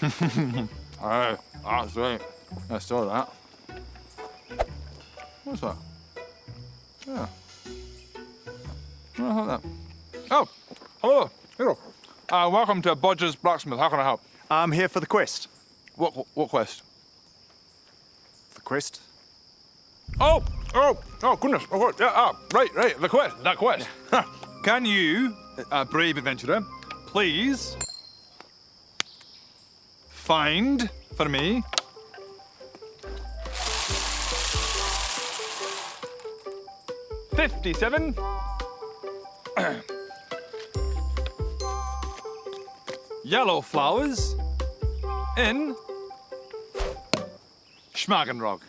Alright, that's right. Let's do that. What's that? Yeah. What that? Oh, hello. Hello. Welcome to Bodger's Blacksmith. How can I help? I'm here for the quest. What quest? The quest? Oh, goodness. Oh, God. Yeah, right. The quest. That quest. Can you, brave adventurer, please find for me $57 yellow flowers in Schmagenrog.